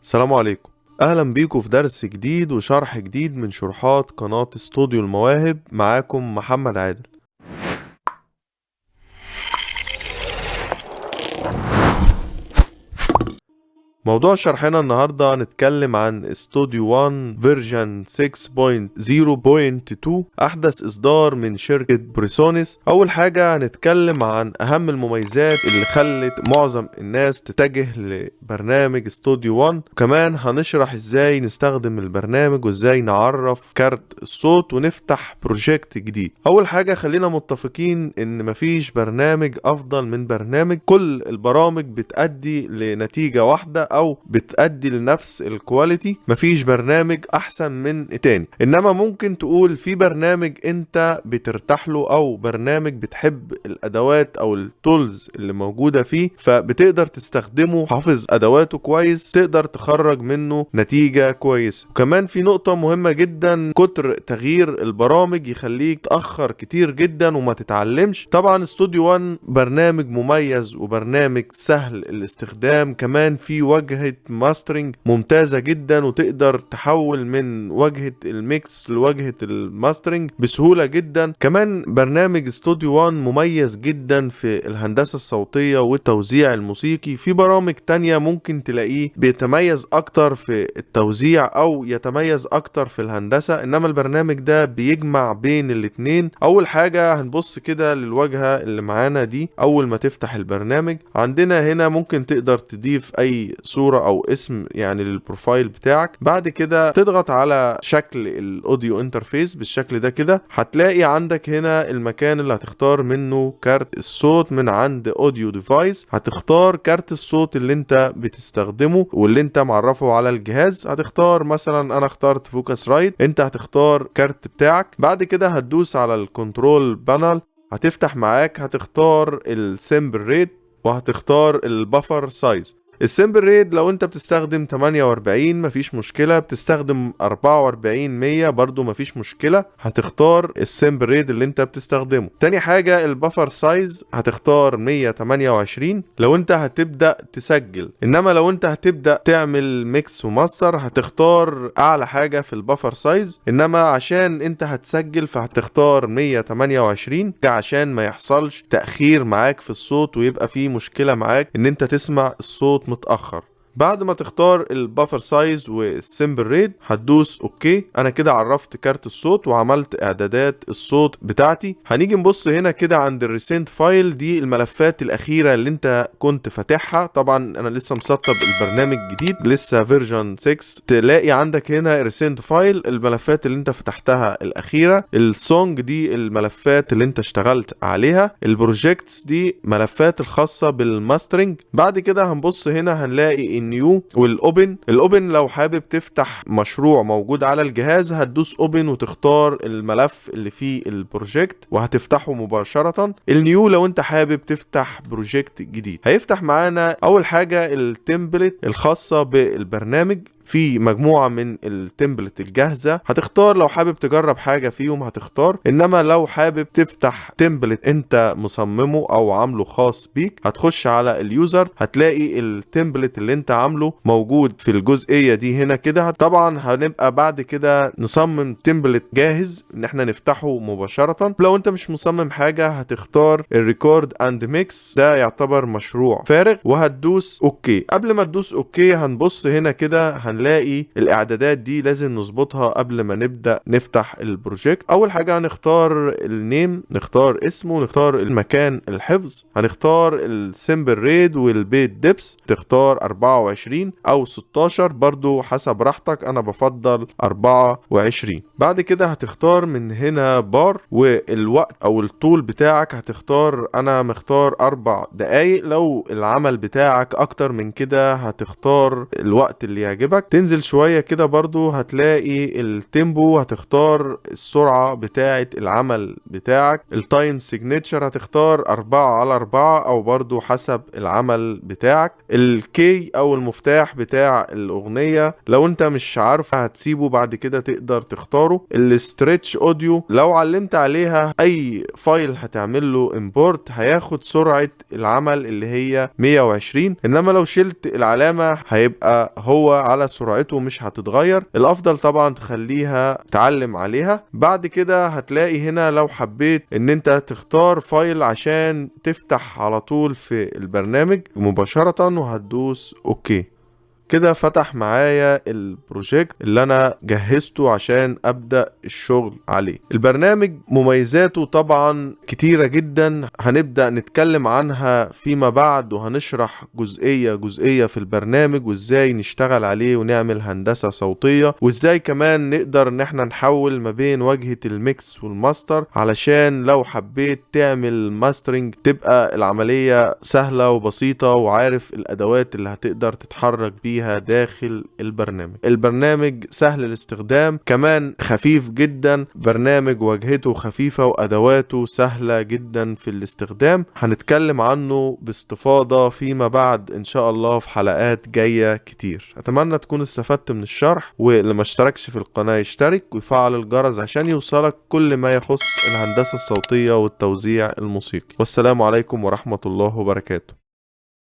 السلام عليكم. اهلا بيكم في درس جديد وشرح جديد من شروحات قناة استوديو المواهب. معاكم محمد عادل. موضوع شرحنا النهاردة هنتكلم عن استوديو 1 فيرجن 6.0.2 أحدث إصدار من شركة بريسونيس. أول حاجة هنتكلم عن أهم المميزات اللي خلت معظم الناس تتجه لبرنامج استوديو 1، وكمان هنشرح إزاي نستخدم البرنامج وإزاي نعرف كارت الصوت ونفتح بروجكت جديد. أول حاجة خلينا متفقين إن مفيش برنامج أفضل من برنامج، كل البرامج بتأدي لنتيجة واحدة او بتأدي لنفس الكواليتي، مفيش برنامج احسن من التاني. انما ممكن تقول في برنامج انت بترتاح له او برنامج بتحب الادوات او التولز اللي موجودة فيه فبتقدر تستخدمه، حافظ ادواته كويس، تقدر تخرج منه نتيجة كويسة. وكمان في نقطة مهمة جدا، كتر تغيير البرامج يخليك تأخر كتير جدا وما تتعلمش. طبعا استوديو 1 برنامج مميز وبرنامج سهل الاستخدام، كمان في واجهة ماسترنج ممتازة جدا وتقدر تحول من واجهة الميكس لواجهة الماسترنج بسهولة جدا. كمان برنامج استوديو 1 مميز جدا في الهندسة الصوتية والتوزيع الموسيقي. في برامج تانية ممكن تلاقيه بيتميز اكتر في التوزيع او يتميز اكتر في الهندسة، انما البرنامج ده بيجمع بين الاتنين. اول حاجة هنبص كده للواجهة اللي معانا دي. اول ما تفتح البرنامج عندنا هنا ممكن تقدر تضيف اي صورة او اسم يعني للبروفايل بتاعك. بعد كده تضغط على شكل الاوديو انترفيس بالشكل ده كده، هتلاقي عندك هنا المكان اللي هتختار منه كارت الصوت. من عند اوديو ديفايس هتختار كارت الصوت اللي انت بتستخدمه واللي انت معرفه على الجهاز. هتختار مثلا انا اخترت فوكس رايت، انت هتختار كارت بتاعك. بعد كده هتدوس على الكنترول بانل، هتفتح معاك، هتختار السيمبل ريت وهتختار البفر سايز. السيمبل ريت لو انت بتستخدم 48 مفيش مشكلة، بتستخدم 44 100 برضو مفيش مشكلة، هتختار السيمبل ريت اللي انت بتستخدمه. تاني حاجة البفر سايز هتختار 128 لو انت هتبدأ تسجل، انما لو انت هتبدأ تعمل ميكس وماستر هتختار اعلى حاجة في البفر سايز، انما عشان انت هتسجل فهتختار 128 عشان ما يحصلش تأخير معاك في الصوت ويبقى فيه مشكلة معاك ان انت تسمع الصوت متأخر. بعد ما تختار البفر سايز والسيمبل ريت هتدوس اوكي. انا كده عرفت كارت الصوت وعملت اعدادات الصوت بتاعتي. هنيجي نبص هنا كده عند الريسنت فايل، دي الملفات الاخيرة اللي انت كنت فاتحها. طبعا انا لسه مسطب البرنامج جديد لسه فيرجن 6. تلاقي عندك هنا ريسنت فايل الملفات اللي انت فتحتها الاخيرة، السونج دي الملفات اللي انت اشتغلت عليها، البروجيكتس دي ملفات الخاصة بالماسترنج. بعد كده هنبص هنا هنلاقي النيو والاوبن. الاوبن لو حابب تفتح مشروع موجود على الجهاز هتدوس اوبن وتختار الملف اللي فيه البروجكت وهتفتحه مباشرة. النيو لو انت حابب تفتح بروجكت جديد. هيفتح معانا اول حاجة التمبلت الخاصة بالبرنامج، في مجموعة من التمبلت الجاهزة هتختار لو حابب تجرب حاجة فيهم هتختار، انما لو حابب تفتح تمبلت انت مصممه او عامله خاص بيك هتخش على اليوزر، هتلاقي التمبلت اللي انت عامله موجود في الجزئية دي هنا كده. طبعا هنبقى بعد كده نصمم تمبلت جاهز ان احنا نفتحه مباشرة. لو انت مش مصمم حاجة هتختار الريكورد اند ميكس، ده يعتبر مشروع فارغ وهتدوس اوكي. قبل ما تدوس اوكي هنبص هنا كده هنلاقي الاعدادات دي لازم نظبطها قبل ما نبدأ نفتح البروجكت. اول حاجة هنختار النيم، نختار اسمه، نختار المكان الحفظ، هنختار السيمبل ريد والبيت ديبس، تختار 24 او 16 برضو حسب راحتك، انا بفضل 24. بعد كده هتختار من هنا بار، والوقت او الطول بتاعك هتختار، انا مختار 4 دقايق، لو العمل بتاعك اكتر من كده هتختار الوقت اللي يعجبك. تنزل شوية كده برضو هتلاقي التيمبو، هتختار السرعة بتاعة العمل بتاعك. التايم سيجنتشر هتختار 4/4 او برضو حسب العمل بتاعك. الكي او المفتاح بتاع الاغنية لو انت مش عارف هتسيبه بعد كده تقدر تختاره. الستريتش اوديو لو علمت عليها اي فايل هتعمل له امبورت هياخد سرعة العمل اللي هي 120، انما لو شلت العلامة هيبقى هو على سرعته مش هتتغير. الافضل طبعا تخليها تعلم عليها. بعد كده هتلاقي هنا لو حبيت ان انت تختار فايل عشان تفتح على طول في البرنامج مباشرة وهتدوس اوكي. كده فتح معايا البروجكت اللي انا جهزته عشان ابدأ الشغل عليه. البرنامج مميزاته طبعا كتيرة جدا، هنبدأ نتكلم عنها فيما بعد، وهنشرح جزئية في البرنامج وازاي نشتغل عليه ونعمل هندسة صوتية، وازاي كمان نقدر ان احنا نحول ما بين واجهة الميكس والماستر علشان لو حبيت تعمل ماسترنج تبقى العملية سهلة وبسيطة وعارف الادوات اللي هتقدر تتحرك بيها داخل البرنامج. البرنامج سهل الاستخدام، كمان خفيف جدا، برنامج واجهته خفيفة وادواته سهلة جدا في الاستخدام. هنتكلم عنه باستفاضة فيما بعد ان شاء الله في حلقات جاية كتير. اتمنى تكون استفدت من الشرح، واللي ما اشتركش في القناة يشترك ويفعل الجرس عشان يوصلك كل ما يخص الهندسة الصوتية والتوزيع الموسيقي. والسلام عليكم ورحمة الله وبركاته.